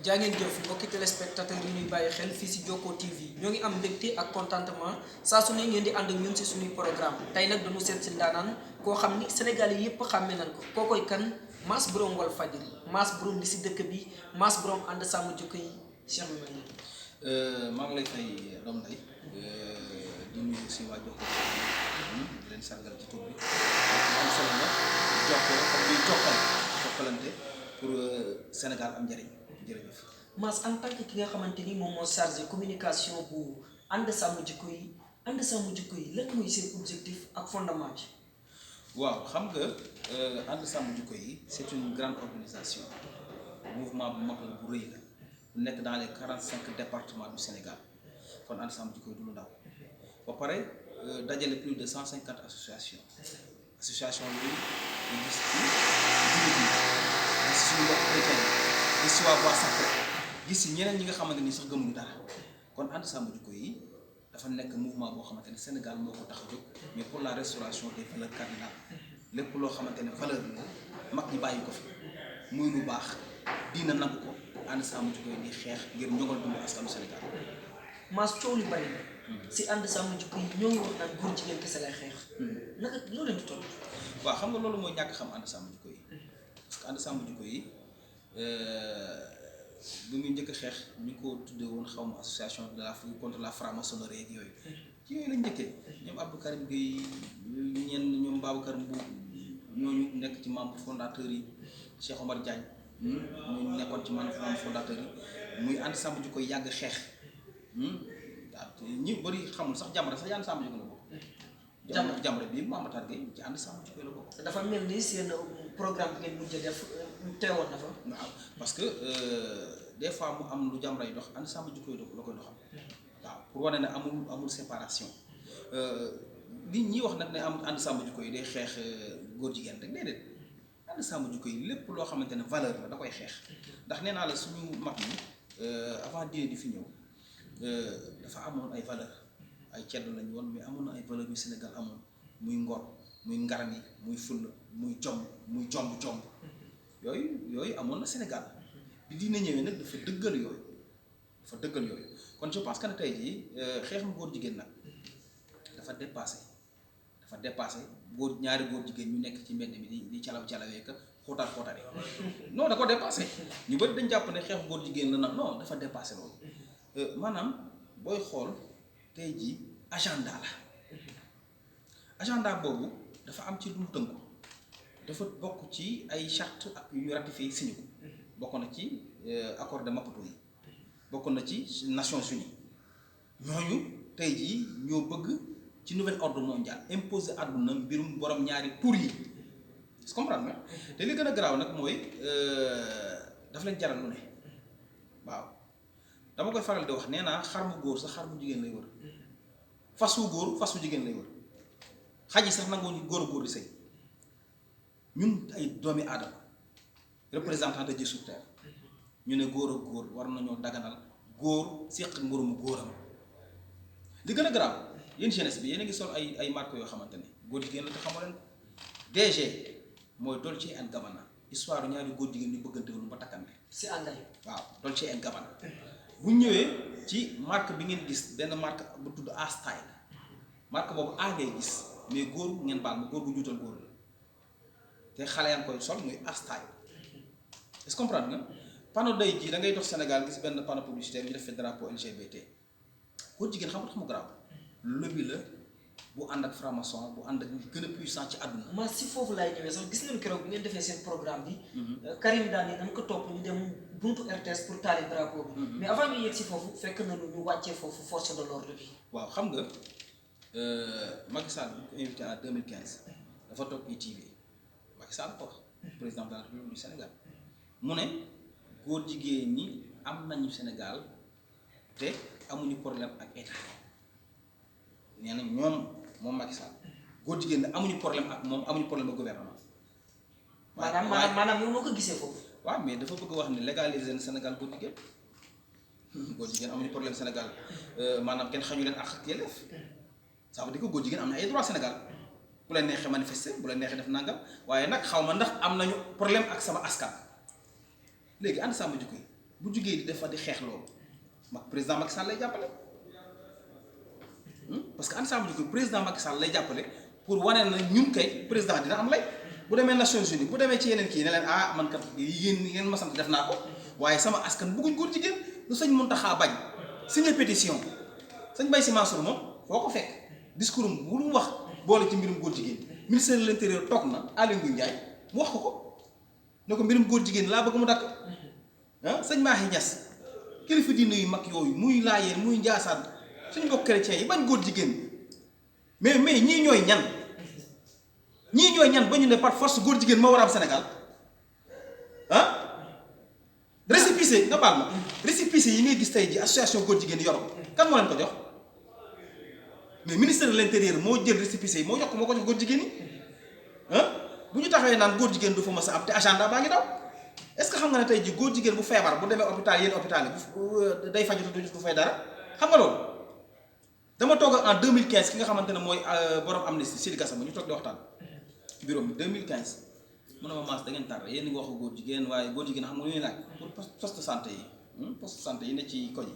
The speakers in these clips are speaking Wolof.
jaa ngeen jëf mbokki téléspectateurs yi ñuy bàyyi xel fii si Jokko TV ñoo ngi am mbégte ak contentement saa su ne ngeen di ànd ak ñun si suñuy programme tey nag dañu seet si ndaanaan koo xam ni Sénégal yi yëpp xàmme nañ ko kookoy kan Mass borom Walfadjri Mass borom li si dëkk bi Mass borom ànd sàmm jikko yi Cheikh bi mel maa ngi lay fay doom day di nuyu si waa Jokko di leen sargal ci tur bi am solo la jokkoo comme ñuy jokkalante pour Sénégal am njëriñ jërëjëf. Mass en tant que ki nga xamante ni moom moo chargé communication bu ànd sàmm jikko yi ànd sàmm jikko yi lan mooy seen objectif ak fondement bi. waaw xam nga ànd sàmm jikko yi c'est une grande organisation mouvement bu mag la bu rëy la bu nekk dans les 45 départements du Sénégal kon ànd sàmm jikko yi du lu ndaw ba pare dajale plus de 150 associations yooyu ñu gis ci jullit yi gis suñu mbokk chrétien yi gis ci waa Bois Sacré gis ci ñeneen ñi nga xamante ni sax gëmuñu dara kon ànd sàmm jikko yi dafa nekk mouvement boo xamante ne Sénégal moo ko tax a jóg mais pour la restauration des valeurs cardinales lépp loo xamante ne valeur la mag ñi bàyyi ko fi muy lu baax diina nangu ko ànd sàmm jikko yi di xeex ngir ñoŋal dundu askanu Sénégal. Mass coow li bari na si ànd sàmm jikko yi ñoo ngi wax naan góor jigéen kese lay xeex. naka loo leen di toll. waaw xam nga loolu mooy ñàkk xam ànd sàmm jikko yi parce que ànd sàmm jikko yi bu ñu njëkk a xeex ñu ko tuddee woon xaw ma association de la contre la franc-maçonnerie ak yooyu ci yooyu lañ njëkkee ñoom Abdou Karim Gueye ñenn ñoom Babacar Mbow ñooñu nekk ci membre fondateur yi Cheikh Omar Diagne ñu nekkoon ci membre fondateur yi muy ànd sàmm jikko yi yàgg xeex ñi bëri xamul sax Jamra sax ànd sàmm jikko la bokk. Jamra bi Mamatar Gueye ci ànd sàmm jikko la bokk. dafa mel ni seen programme bi ngeen mujj a def teewoon na fa. waaw parce que des fois mu am lu Jamra yi dox ànd sàmm jikko yi la koy doxal waaw pour wane ne amul séparation li ñi wax nag ne ànd sàmm jikko yi day xeex góor jigéen rek déedéet ànd sàmm jikko yi lépp loo xamante ne valeur la da koy xeex ndax nee naa la suñu mag ñi avant diine di fi ñëw dafa amoon ay valeur ay ceddo lañu woon mais amoon na ay valeur yu Sénégal amoon muy ngor muy ngarmi muy fulla muy jomb yooyu amoon na Sénégal bi diine ñëwee nag dafa dëggal yooyu kon je pense que ne tey jii xeexam góor jigéen nag dafa dépassé ñaari góor jigéen ñu nekk ci mbedd mi di calawee ka xóotaat non da ko dépassé ñu bëri dañ jàpp ne xeexu góor jigéen la nag non dafa dépassé loolu maanaam booy xool tey jii agenda boobu dafa am ci lu mu tënku dafa bokk ci ay charte ak yu ratifié signé ko bokk na ci accord de Maputo yi bokk na ci Nations Unies ñooñu tey jii ñoo bëgg ci nouvel ordre mondial imposer àdduna mbirum borom ñaari tur yi est-ce que comprendre nga te li gën a garaaw nag mooy daf leen jaral lu ne waaw dama koy faral di wax nee naa xar mu góor sax xar mu jigéen lay wër fas wu góor fas wu jigéen lay wër xaj yi sax nangoo ñu góor a góor di sëy ñun ay doomi aadama représentant de Dieu sur terre ñu ne góor ak góor war nañoo daganal góor séq mboroomu góoram li gën a garaaw yéen jeunesse bi yéen a ngi sol ay marques yoo xamante ne góor jigéen la te xamoo leen ko DG mooy Dolce and Gabbana histoire ñaari góor jigéen ñu bëggante lu ba takkante si ànday waaw Dolce and Gabbana bu ñëwee ci marque bi ngeen gis benn marque bu tudd A-Style marque boobu A ngay gis mais góor ngeen baal ma góor bu juutal góor la te xale yaa ngi koy sol muy A-Style est-ce que comprendre nga panneau day ji da ngay dox Sénégal gis benn panneau publicitaire ñu def fi drapeau LGBT góor jigéen xam nga tax mu garaaw lobby la bu ànd ak franc-maçon bu ànd ak ñu gën a puissant ci àdduna. Mass si foofu laay ñëwee sax gis nañu keroog bi ngeen defee seen programme bi. Karim daal ni dañ ko topp ñu dem buntu RTS pour taali drapeau bi. mais avant ñu yegg si foofu fekk nañu ñu wàccee foofu force de l'ordre bi. waaw xam nga Macky Sall bu ko invité en 2015 dafa toog ITV Macky Sall ko wax président de la République du Sénégal mu ne góor jigéen ñi am nañu Sénégal te amuñu problème ak état nee na moom Macky Sall góor jigéen ñi amuñu problème ak moom amuñu problème ak gouvernement. maanaam yow noo ko gisee foofu. waaw mais dafa bëgg wax ni légaliser Sénégal góor jigéen amuñu problème Sénégal maanaam kenn xañu leen ak yelleef ça veut dire que góor jigéen am na ay droit Sénégal bu leen neexee manifester bu leen neexee def nangam waaye nag xaw ma ndax am nañu problème ak sama askan léegi ànd sàmm jikko yi bu jugee di defa di xeex loolu président Macky Sall lay jàppale parce que ànd sàmm jikko président Macky Sall lay jàppale pour wane na ñun kay président dina am lay bu demee Nations Unies bu demee ci yeneen kii ne leen man kat yéen ngeen ma sant def naa ko waaye sama askan bëgguñ góor jigéen lu sëñ Mountakha bañ signé pétition sëñ Mbaye Sy Mansour moom foo ko fekk discours am bu mu wax boole ci mbirum góor jigéen ministère de l'intérieur toog na Aly Ngouille Ndiaye mu wax ko ne ko mbirum góor jigéen laa bëgg mu dakk sëñ Mahi Niass kilifa diine yu mag yooyu muy Laayeen muy Njaasaan suñu mbokk chrétiens yi bañ góor jigéen mais ñii ñooy ñan ba ñu ne par force góor jigéen moo war a am Sénégal récépissé nga baal ma récépissé yi ngay gis tey ji association góor jigéen yor ko kan moo leen ko jox mais ministère de l'intérieur moo jël récépissé yi moo jox góor jigéen yi bu ñu taxawee naan góor jigéen du fa mës a am te agenda baa ngi daw est-ce que xam nga ne tey ji góor jigéen bu feebar bu demee hôpital yenn hôpital yi day faju du fay dara xam nga loolu dama toog en 2015 ki nga xamante ne mooy borom Amnesty Sidi Gassama ñu toog di waxtaan bureau bi 2015 mu ne ma Mass da ngeen tardé yéen ngi wax góor jigéen waaye góor jigéen xam nga lu ñuy laaj pour poste de santé yi ne ci koñ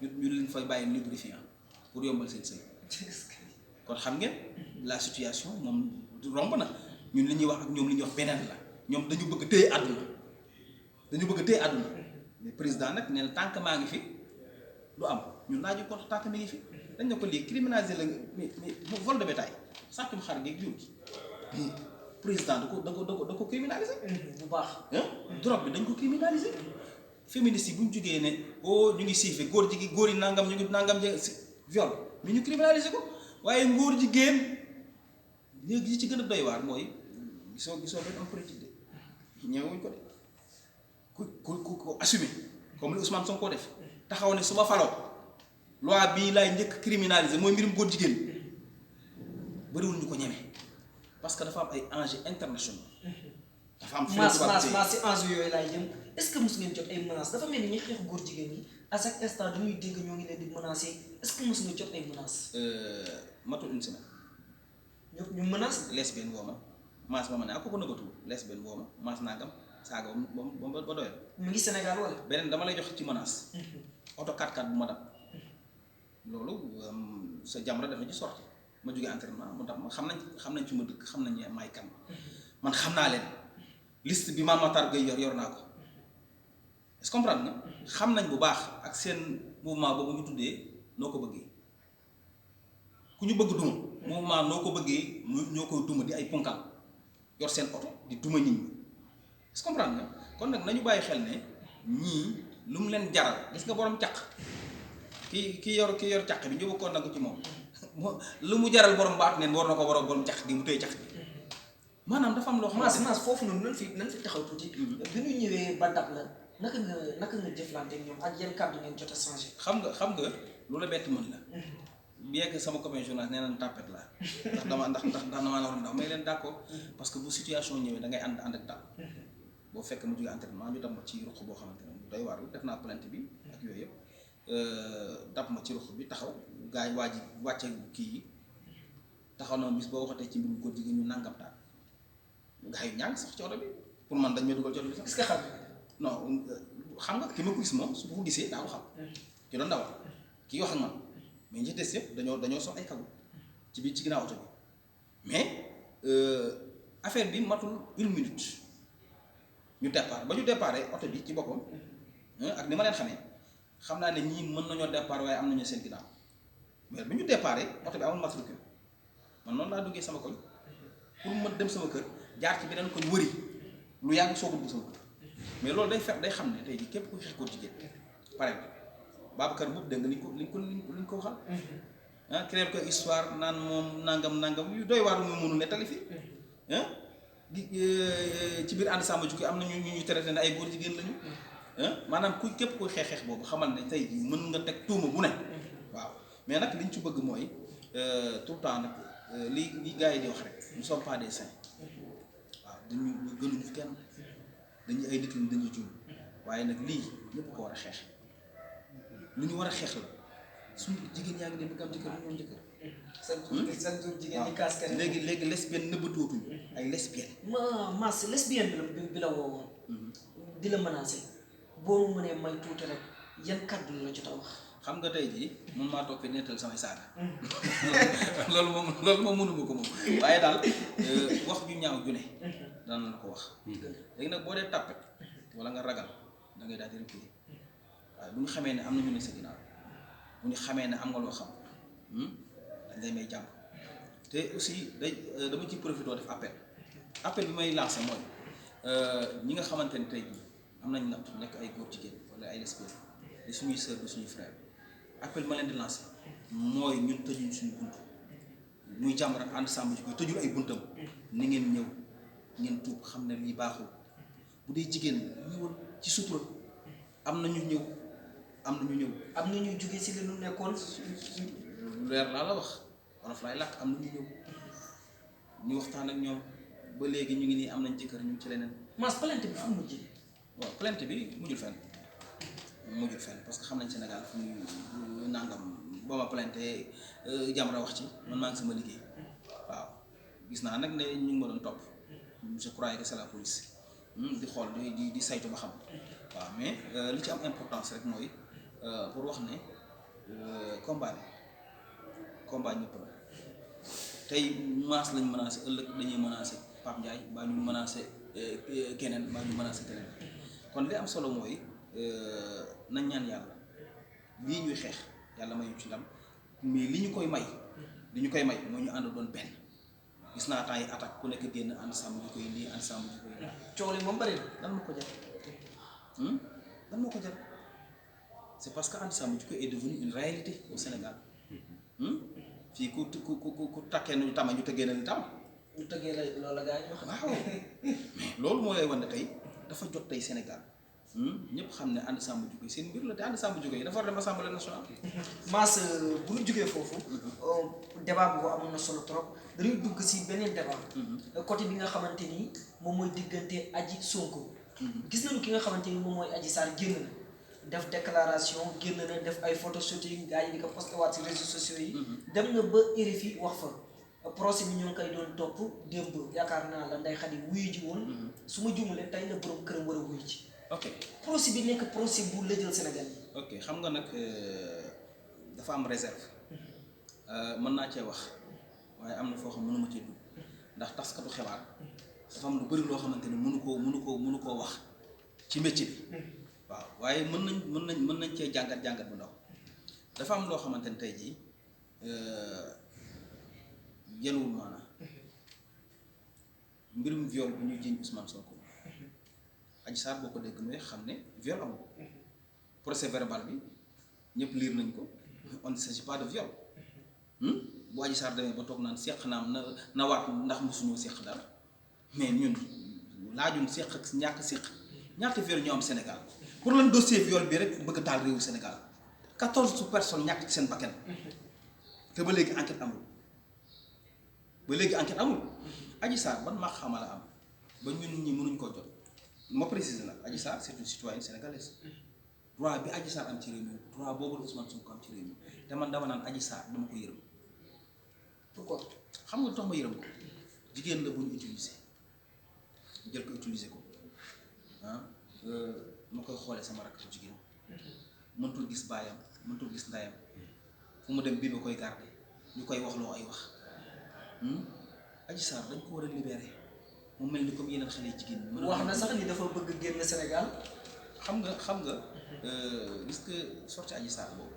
yi ñu leen fay bàyyi lubrifiant pour yombal seen sëy kon xam ngeen la situation moom romb na ñun li ñuy wax ak ñoom li ñuy wax beneen la ñoom dañu bëgg téye àdduna mais président nag nee na tànk maa ngi fi du am ñun laaju ko tànk mi ngi fi dañ ne ko lii criminaliser la mais vol de bétail sàccum xar gi jur gi président da ko criminaliser bu baax drogue bi dañ ko criminaliser féministes yi bu ñu jógee ne ñu ngi siife góor yi nangam ñu ngi nangam viol mais ñu criminaliser ko waaye ngóor jigéen léegi li ci gën a doy waar mooy gisoo benn homme politique de ñëwuñ ko de ku assumé comme li Ousmane Sonko def taxaw ne su ma faloo loi bii laay njëkk criminaliser mooy mbirum góor jigéen bëriwul ñu ko ñeme parce que dafa am ay enjeux internationaux. dafa am Mass si enjeux yooyu laay jëm est-ce que mos ngeen jot ay menaces dafa mel ni ñuy xeex góor jigéen ñi à chaque instant dañuy dégg ñoo ngi leen di menacer est-ce que mos nga jot ay menaces. matul une semaine. ñu menace. lesbienne woo ma Mass ma ne ak ko nëbbatu lesbienne woo ma Mass nangam saaga ba doyal. mu ngi Sénégal wala. beneen dama lay jox ci menace. oto 4x4 bu ma dab loolu sa Jamra dafa ci sorti ma jógee entraînement mu tax ma xam nañ fi ma dëkk xam nañ may kan man xam naa leen liste bi Mame Matar Gueye yor naa ko est-ce que comprendre nga xam nañ bu baax ak seen mouvement boobu ñu tuddee noo ko bëggee ku ñu bëgg duma mouvement noo ko bëggee ñoo koy duma di ay ponkal yor seen oto di duma nit ñi est-ce que comprendre nga kon nag nañu bàyyi xel ne ñii lu mu leen jaral gis nga borom caq ki yor caq bi ñu bëggoon na ko ci moom lu mu jaral borom baat neen war na ko borom caq gi mu tëye caq bi maanaam dafa am loo xam ne Mass foofu noonu nan fi taxaw tuuti. bi ñu ñëwee ba dab la naka nga jëflante ak ñoom ak yan kàddu ngeen jot a changé. xam nga lu la bett mën la. bien que sama copain journaliste nee na tàppet la ndax damaa war a ndaw mais leen d'accord parce que bu situation ñëwee da ngay ànd ak dal boo fekk mu jógee entraînement ñu dab ma ci ruq boo xamante ne bu doy waar def naa plainte bi ak yooyu yëpp dab ma ci ruq bi taxaw gars yi waa ji wàcce kii yi taxaw na bis boo waxatee ci mbirum góor jigéen ñu nangam taal gars yi ñaa ngi sax ci oto bi pour man dañ may dugal ci oto bi sax. est-ce que xam non xam nga ki ma ko gis moom su ko gisee daa ko xam ki doon dawal kii wax ak man mais ñi des yëpp dañoo sol ay kagu ci biir ci ginnaaw oto bi mais affaire bi matul une minute ñu départ ba ñu déparé oto bi ci boppam ak ni ma leen xamee xam naa ne ñii mën nañoo départ waaye am nañu seen ginnaaw mais bi ñu déparé oto bi amul matricule man noonu laa duggee sama koñ pour ma dem sama kër jaar ci beneen koñ wëri lu yàgg soo ko dugg sama kër mais loolu day xam ne tey jii képp ku xeex góor jigéen pare Babacar boobu dégg nga liñ ko waxal créer ko histoire naan moom nangam yu doy waar mu mënu nettali fi ci biir ànd sàmm jukki am na ñu traité ne ay góor jigéen lañu maanaam ku képp kuy xeex boobu xamal ne tey jii mën nga teg tuuma bu ne waaw mais nag liñ ci bëgg mooy tout le temps nag li gars yi di wax rek nous sommes pas des saints waaw dañu gënuñu fi kenn dañu ay nit lañ dañuy juum waaye nag lii ñëpp ko war a xeex lu ñu war a xeex la suñu jigéen yaa ngi ne bëgg am jëkkër ñu am jëkkër. chaque jour jigéen ñi kaas keneen. léegi lesbienne nëbbatuutuñ ay lesbienne. Mass lesbienne bi la woowoon. di la menacé boo mu mënee may tuuti rek yan kàddu la jot a wax. xam nga tey jii mun maa toog fi nettal samay saaga loolu moom mënuma ko moom waaye daal wax ju ñaaw ju ne dana la ko wax léegi nag boo dee tàppet wala nga ragal da ngay daal di reculer waaye bu ñu xamee ne am na ñu ne sa ginnaaw bu ñu xamee ne am nga loo xam dañ lay may jàmm te aussi dama ci profité def appel bi may lancé mooy ñi nga xamante ne tey jii am nañ natt nekk ay góor jigéen wala ay lesbiennes di suñuy sœur di suñuy frère appel ma leen di lancé mooy ñun tëjuñ suñu bunt muy Jamra ànd sàmm jikko yi tëjul ay buntam ni ngeen ñëw ngeen tuub xam ne lii baaxul bu dee jigéen ñëwal ci sutura am na ñu ñëw am na ñu jóge si li nu nekkoon leer laa la wax wolof laay làkk am na ñu ñëw ñu waxtaan ak ñoom ba léegi ñu ngi nii am nañ jëkkër ñu ngi ci leneen. Mass plainte bi fu mu mujjee. waaw plainte bi mujjul fenn parce que xam nañ Sénégal fu ñu nangam boo ma plainte Jamra wax ci man maa ngi sama liggéey waaw gis naa nag ne ñu ngi ma doon topp je croyais que c'est la police di xool di saytu ba xam waaw mais li ci am importance rek mooy pour wax ne combat ñëpp la tey Mass lañ menacé ëllëg dañuy menacé Pape Ndiaye baa ñu menacé keneen baa ñu menacé keneen kon li am solo mooy nañ ñaan yàlla lii ñuy xeex yàlla may ñu ci ndam mais li ñu koy may moo ñu ànd doon benn gis naa temps yi attaque ku nekk génn ànd sàmm ji koy lii ànd sàmm ji koy lii coow li moom bëri na lan moo ko jar c'est parce que ànd sàmm ji koy est devenu une réalité au Sénégal fii ku takkee nu tama ñu tëggee na ni tam ñu tëggee la loolu la gaa yi wax. waaw mais loolu moo lay wan ne tey dafa jot tey Sénégal ñëpp xam ne ànd sàmm jikko yi seen mbir la te ànd sàmm jikko yi dafa war dem assemblée nationale. Mass bu ñu jógee foofu. débat boobu amoon na solo trop dañuy dugg si beneen débat. côté bi nga xamante ni moom mooy diggante Adji Sonko. gis nañu ki nga xamante ni moom mooy Adji Sarr génn na def déclaration génn na def ay photo shooting gars yi di ko posté waat si réseaux sociaux yi. dem na ba RFI wax fa. procès bi ñoo ngi koy doon topp démb yaakaar naa la Ndeye Khady wuyu ji woon su ma juumalee tey la borom këram war a wuyu ji. ok procès bi nekk procès bu lëjal Sénégal yi. ok xam nga nag dafa am réserve mën naa cee wax waaye am na foo xam mënuma cee dugg ndax taskatu xibaar dafa am lu bëri loo xamante ni mënu koo wax ci métier bi waaw waaye mën nañ cee jàngat bu ndaw dafa am loo xamante ni tey jii yenuwul maanaam mbirum viol bu ñuy jiiñ Ousmane Sonko Adji Sarr boo ko dégg mooy xam ne viol amul procès verbal bi ñëpp liir nañ ko on ne s'agit pas de viol bu Adji Sarr demee ba toog naan seq naam na waat ndax mosuñoo seq dara mais ñun laajuñ seq ak ñàkk seq ñaata viol ñoo am Sénégal pour lan dossier viol bi rek bëgg taal réewu Sénégal 14 personnes ñàkk ci seen bakkan te ba léegi enquête amul Adji Sarr ban maa xamal a am ba ñun ñi mënuñ koo jot ma préciser nag Adji Sarr c'est une citoyenne sénégalaise droit bi Adji Sarr am ci réew mi droit boobu la Ousmane Sonko am ci réew mi te man dama naan Adji Sarr dama ko yërëm. pourquoi xam nga tax ma yërëm ko jigéen la bu ñu utiliser jël ko utiliser ko ma koy xoolee sama rakk bu jigéen mëntul gis baayam mëntul gis ndayam fu mu dem bii ba koy garder ñu koy wax loo ay wax Adji Sarr dañ ko war a libérer mu mel ni comme yeneen xale jigéen ñi. wax na sax ni dafa bëgg génn Sénégal. xam nga gis nga sortie Adji Sarr boobu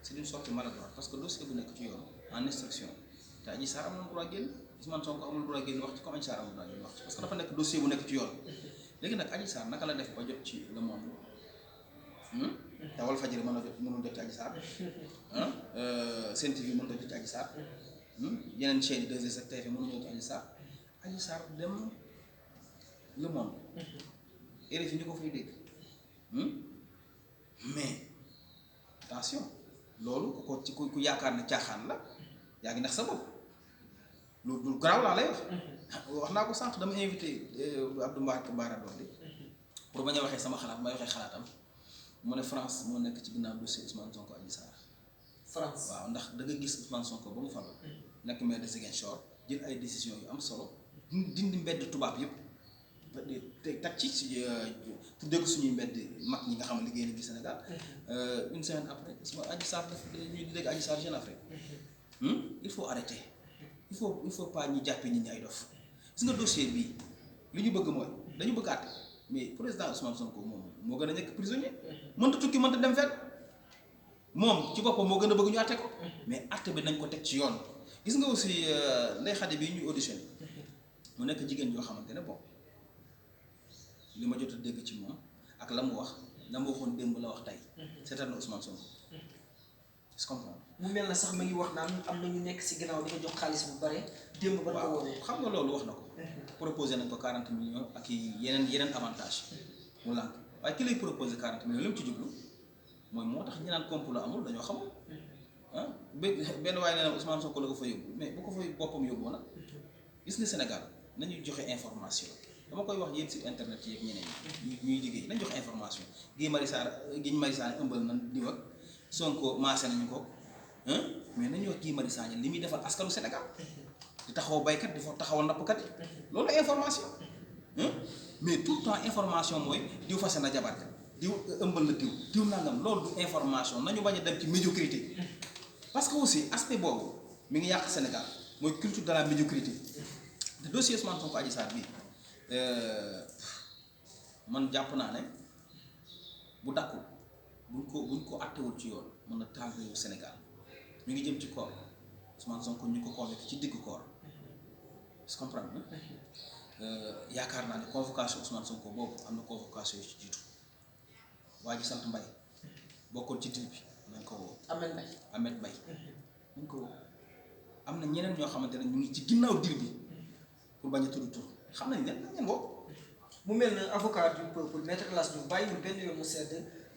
c'est une sortie maladroite parce que dossier bu nekk ci yoon en instruction te Adji Sarr am na droit génn Ousmane Sonko amul droit génn wax ci comme Adji Sarr amul droit génn wax ci parce que dafa nekk dossier bu nekk ci yoon léegi nag Adji Sarr naka la def ba jot ci Le Monde te Walfadjri mënul jot ci Adji Sarr Sen TV mënul jot ci Adji Sarr yeneen chaîne yi 2S ak TFM mënuñoo ci Adji Sarr dem Le Monde RFI ñu ko fay dégg mais attention loolu ko ci ku yaakaar ne caaxaan la yaa ngi nax sa bopp lu garaaw laa lay wax naa ko sànq dama invité Abdou Mbarka Bara Dolly pour bañ a waxee sama xalaat may waxee xalaatam mu ne France moo nekk ci ginnaaw dossier Ousmane Sonko Adji Sarr France waaw ndax da nga gis Ousmane Sonko ba mu falu nekk maire de Ziguinchor jël ay décisions yu am solo dindi mbedd tubaab yëpp te teg ci tuddee ko suñuy mbedd mag ñi nga xam ne liggéey nañu Sénégal une semaine après sama Adji Sarr def ñuy dégg Adji Sarr Jeune Afrique il faut arrêter il faut pas ñu jàppee nit ñi ay dof gis nga dossier bii li ñu bëgg mooy dañu bëgg àtte mais président Ousmane Sonko moom moo gën a nekk prisonnier mënta tukki mënta dem fenn moom ci boppam moo gën a bëgg ñu àtte ko mais àtte bi nañ ko teg ci yoon gis nga aussi Ndeye Khady bii ñuy auditionné mu nekk jigéen yoo xamante ne bon li ma jot a dégg ci moom ak la mu wax la mu waxoon démb la wax tey seetal na Ousmane Sonko est-ce que comprendre mu mel na sax ma ngi wax naan am na ñu nekk si ginnaaw di ko jox xaalis bu bare démb ba ko woowee. xam nga loolu wax na ko. proposé nañ ko 40 millions ak yeneen avantage mu lànk waaye ki lay proposé 40 millions li mu ci jublu mooy moo tax ñi naan complot amul dañoo xamul ah benn waaye nee na Ousmane Sonko la ko fa yóbbu mais bu ko fa boppam yóbboo nag gis nga Sénégal nañuy joxe information dama koy wax yéen sur internet yi ak ñeneen ñuy liggéey nañ joxe information Guy Marius Sagna ëmbal na diw ak Sonko maase nañu ko mais nañu wax Guy Marius Sagna li muy defal askanu Sénégal di taxaw baykat di fa taxawal nappkat yi loolu information mais tout le temps information mooy diw fase na jabar diw ëmbal na diw nangam loolu du information nañu bañ a dem ci médiocrité parce que aussi aspect boobu mi ngi yàq Sénégal mooy culture de la médiocrité te dossier Ousmane Sonko Adji Sarr bii man jàpp naa ne bu dakkul buñ ko attewul ci yoon mën na taal réewu Sénégal ñu ngi jëm ci koor Ousmane Sonko ñu ko convoqué ci diggu koor est-ce que comprendre na yaakaar naa ne convocation Ousmane Sonko boobu am na convocation yu ci jiitu waa ji sant Mbaye bokkoon ci dil bi nañ ko woo Ahmed Mbaye nañ ko woo am na ñeneen ñoo xamante ne ñu ngi ci ginnaaw dil bi pour bañ a tudd tur xam nañ ne ngeen woo mu mel ne avocat du peuple maître El Hadji Diouf bàyyiwul benn yoon mu sedd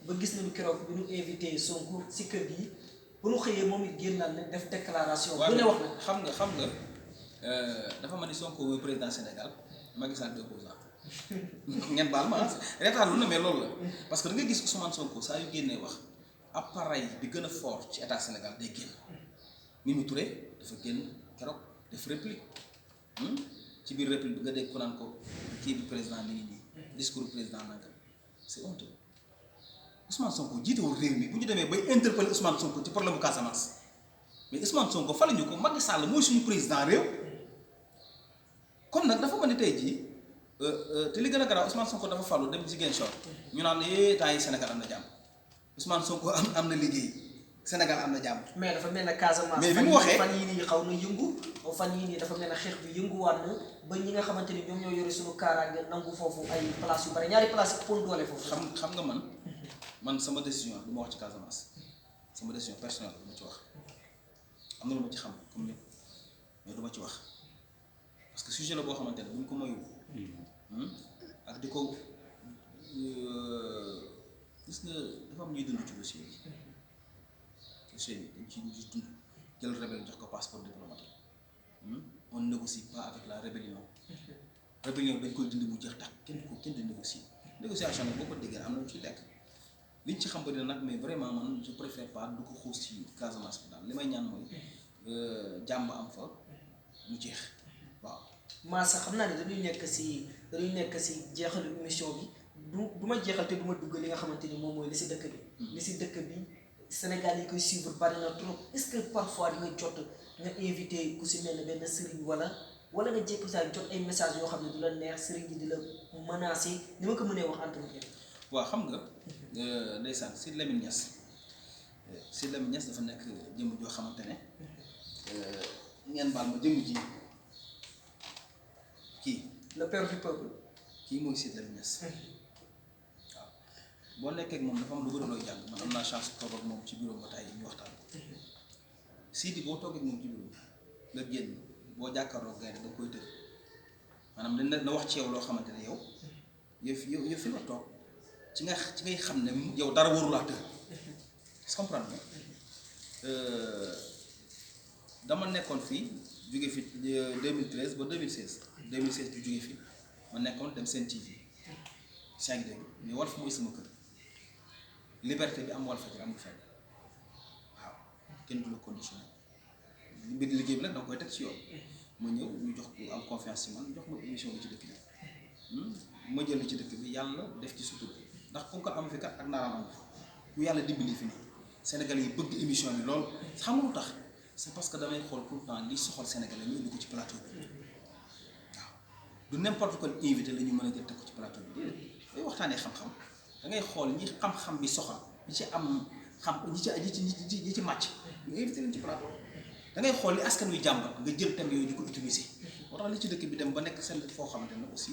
ba gis nañu keroog bi ñu invité Sonko si kër gi bu ñu xëyee moom it génnal ne def déclaration. bu ne wax na xam nga dafa ma ni Sonko mooy président Sénégal Macky Sall di opposant ngeen baal ma reetaan lu na mais loolu la parce que da nga gis Ousmane Sonko saa yu génnee wax appareil bi gën a fort ci état Sénégal day génn Mimi Touré dafa génn keroog def réplique ci biir réplique bi nga dégg ko naan ko kii bi président mi ngi nii discours président nangam c'est honteux Ousmane Sonko jiitewul réew mi bu ñu demee bay interpeller Ousmane Sonko ci problème bu Casamance mais Ousmane Sonko faluñu ko Macky Sall mooy suñu président réew kon nag dafa mën ni tey jii te li gën a garaaw Ousmane Sonko dafa falu dem Ziguinchor ñu naan temps yi Sénégal am na jàmm Ousmane Sonko am na liggéey Sénégal am na jàmm. mais dafa mel ne Casamance. mais bi mu waxee fan yii nii xaw na yëngu fan yii nii dafa mel ne xeex bi yënguwaat na ba ñi nga xamante ni ñoom ñoo yore suñu kaaraange nangu foofu ay place yu bari ñaari place yi pour doole foofu. xam nga man sama décision du ma wax ci Casamance sama décision personnelle du ma ci wax am na lu ma ci xam comme ñëpp mais du ma ci wax parce que sujet la boo xamante ne bu ñu ko mayul ak di ko gis nga dafa am ñuy dund ci dossier bi dañ ci dund jël rebelle jox ko passeport diplomatique on négocie pas avec la rébellion dañ koy dindi mu jeex tax kenn di négocier négociation nag boo ko déggee am na lu ci lekk liñ ci xam ba dina nag mais vraiment man je préfère pas du ko xuus ci Casamance bi daal li may ñaan mooy jàmm am fa mu jeex waaw. Massa xam naa ne dañuy nekk si jeexalu émission bi du ma jeexal te du ma dugg li nga xamante ni moom mooy li si dëkk bi. li si dëkk bi Sénégal yi koy suivre bari na trop est-ce que parfois di nga jot nga invité ku si mel ne benn sëriñ wala nga jékki saa jot ay messages yoo xam ne du la neex sëriñ yi di la menacer ni ma ko mënee wax entre nous. waaw xam nga ndeysaan Sidy Lamine Niass dafa nekk jëmm joo xamante ne ngeen baal ma jëmm ji kii. le père du peuple. kii mooy Sidy Lamine Niass waaw boo nekkee ak moom dafa am lu bëri looy jàng man am naa chance toog ak moom ci bureau ba tey ñu waxtaan Sidy boo toogee ak moom ci bureau nga génn boo jàkkaarloo gaynde da koy tëj maanaam dañ na wax ci yow loo xamante ne yow fi nga toog. ci ngay xam ne yow dara warulaa të est-ce que comprendre dama nekkoon fii jóge fi 2013 ba 2016 2016 bi jóge fi ma nekkoon dem Sen TV saa ngi dégg mais Walf mooy sama kër liberté bi am Walfadjri amul fenn waaw kenn du la conditionné mbir liggéey bi nag danga koy teg ci yoon ma ñëw ñu jox ko am confiance ci man jox ma émission bi ci dëkk bi ma jël ci dëkk bi yàlla def ci sutur ndax comme que am fi kat ak naaraan am ku yàlla dimbali fi ne Sénégalais yi bëgg émission bi lool xam nga lu tax c'est parce que damay xool tout le temps li soxal Sénégalais ñu indi ko ci plateau bi waaw du n'importe quel invité la ñu mën a jël teg ko ci plateau bi day waxtaanee xam-xam da ngay xool ñi xam-xam bi soxal ñi ci am xam ñi ci màcc ñu invité leen ci plateau da ngay xool li askan wi jàmbat nga jël thème yooyu di ko utiliser moo tax li ci dëkk bi dem ba nekk seen foo xamante ne aussi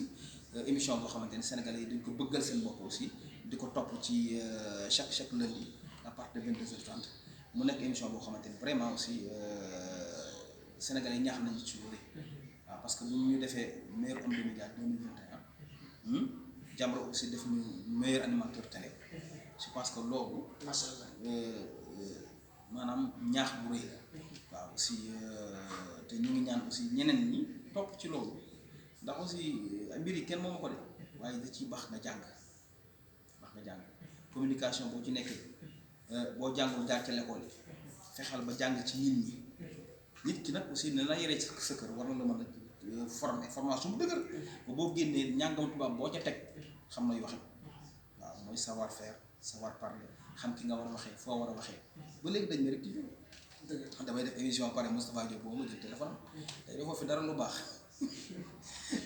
émission boo xamante ne Sénégalais yi dañ ko bëggal seen bopp aussi di ko topp ci chaque lundi à partir de 22h30 mu nekk émission boo xamante ni vraiment aussi Sénégalais yi ñaax nañu ci lu bëri waaw parce que bu ñu defee meilleur homme de média 2021 Jamra aussi def ñu meilleur animateur télé je pense que loolu macha allah maanaam ñaax bu rëy la waaw aussi te ñu ngi ñaan aussi ñeneen ñi topp ci loolu ndax aussi mbir yi kenn moomu ko de waaye da ciy baax nga jàng communication boo ci nekkee boo jàngul jaar ca l'école yi fexeel ba jàng ci nit ki nag aussi ne la yore sa kër war na la mën a formation bu dëgër ba boo génnee ñàngam tubaab boo ca teg xam na yu waxe waaw mooy savoir faire savoir parler xam ki nga war a waxee foo war a waxee ba léegi dañ ma rek ci damay def émission pare Moustapha Diop boobu ma jël téléphone tey defoo fi dara lu baax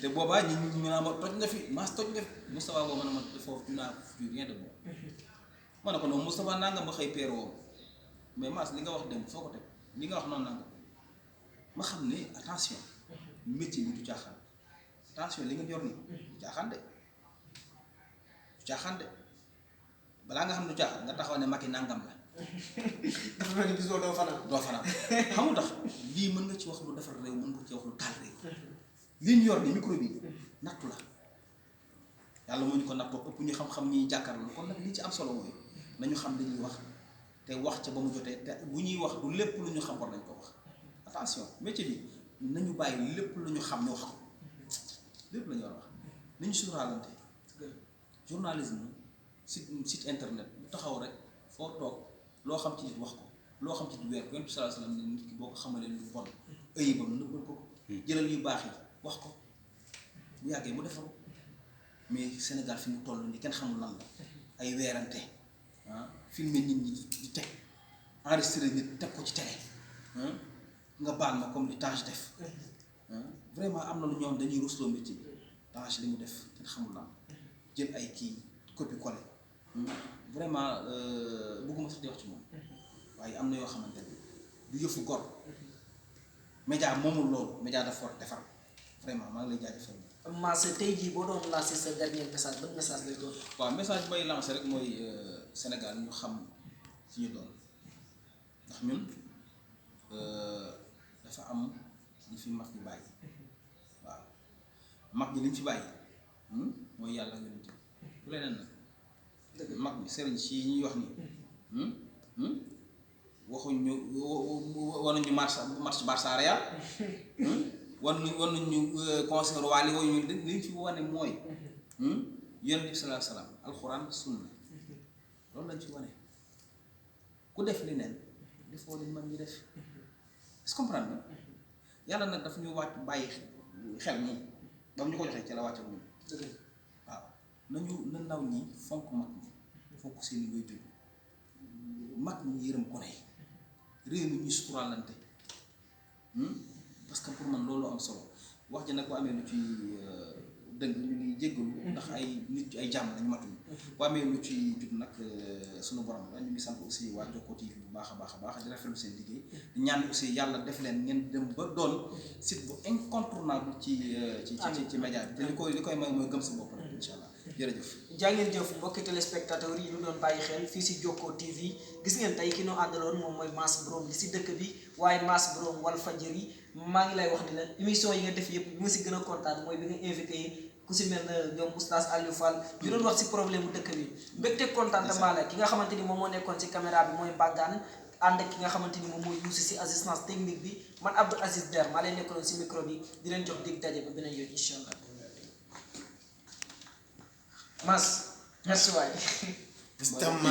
te boobaa ñu naa ma toj nga fi maas toj nga fi Moustapha boobu ma ne ma foofu tu n'as rien de bon ma ne ko noonu Moustapha nangam ba xëy peer woo mais maas li nga wax dem foo ko teg li nga wax noonu nangam ma xam ne attention métier bi du caaxaan attention li nga yor nii du caaxaan de balaa nga xam du caaxaan nga taxaw ne Macky nangam la dafa mel ni bis doo fanaan xamul tax lii mën nga ci wax lu defar réew mën nga ci wax lu taal réew lii ñu yor ni micro bi nattu la yàlla moo ñu ko nattoo ëpp ñu xam-xam ñuy jàkkaarloo kon nag li ci am solo mooy nañu xam li ñuy wax te wax ca ba mu jotee te bu ñuy wax du lépp lu ñu xam war nañ ko wax attention métier bi nañu bàyyi lépp lu ñu xam ñu wax ko lépp la ñu war a wax nañu suuraalante journalisme site internet bu taxaw rek foo toog loo xam ci nit wax ko loo xam ci nit weer ko Yonent bi sallallahu alayhi wasallam ne nit ki boo ko xamalee lu bon ayibam nëbbal ko jëlal yu baax yi wax ko bu yàggee mu defaru mais Sénégal fi mu toll nii kenn xamul lan la ay weerante filmer nit ñi di teg enregistré nit teg ko ci télé nga baal ma comme li Tange def vraiment am na lu ñoom dañuy rusloo métier bi Tange li mu def kenn xamul lan jël ay kii copie collé vraiment bëgguma sax di wax ci moom waaye am na yoo xamante ne du yëfu gor média moomul loolu média dafa war defar vraiment maa ngi lay jaajëfal. Mass tey jii boo doon lancer sa dernier message ban message lay doon. waaw message bay lancer rek mooy Sénégal ñu xam fi ñu doon ndax ñun dafa am li fi mag ñu bàyyi waaw mag ñi liñ fi bàyyi mooy yàlla nga nit bu leneen nag mag ñi sëriñ si ñuy wax nii waxuñu wanuñu marche Barça Real wanuñu concert waali wooyu ñu liñ fi wane mooy Yonent bi sallallahu alayhi wasallam alxuraan sunna loolu lañ fi wane ku def li neen defoo li mag ñi def est-ce que comprendre nga yàlla nag daf ñu wàcc bàyyi xel moom ba mu ñu ko joxee ci la wàcce moom waaw nañu na ndaw ñi fonk mag ñi fonk seeni waajur mag ñi yërëm ko ne réew mi ñuy suturaalante parce que pour man loolu am solo wax ji nag bu amee lu ci dëgg ñu ngi jéggalu ndax ay nit ay jàmm lañu matuñu bu amee lu ci jub nag sunu borom la ñu ngi sant aussi waa Jokko TV bu baax a baax di rafetlu seen liggéey di ñaan aussi yàlla def leen ngeen dem ba doon site bu incontournable ci média bi te li koy may mooy gëm sa bopp rek incha allah jërëjëf. jaa ngeen jëf mbokki téléspectateurs yi ñu doon bàyyi xel fii si Jokko TV gis ngeen tey ki ñu àndaloon moom mooy Mass Brom li si dëkk bi waaye Mass Brom Walfadjri maa ngi lay wax ni la émission yi nga def yëpp bi ma si gën a kontaan mooy bi nga invité yi ku si mel na ñoom oustaz Aliou Fall ñu doon wax si problème bu dëkk bi mbégte contentement la ki nga xamante ni moom moo nekkoon si caméra bi mooy Mbagane ànd ak ki nga xamante ni moom mooy Youssou si assistance technique bi man Abdou Aziz Der maa leen nekkoon si micro bi di leen jox dig daje ba beneen yoon incha allah Mass merci waay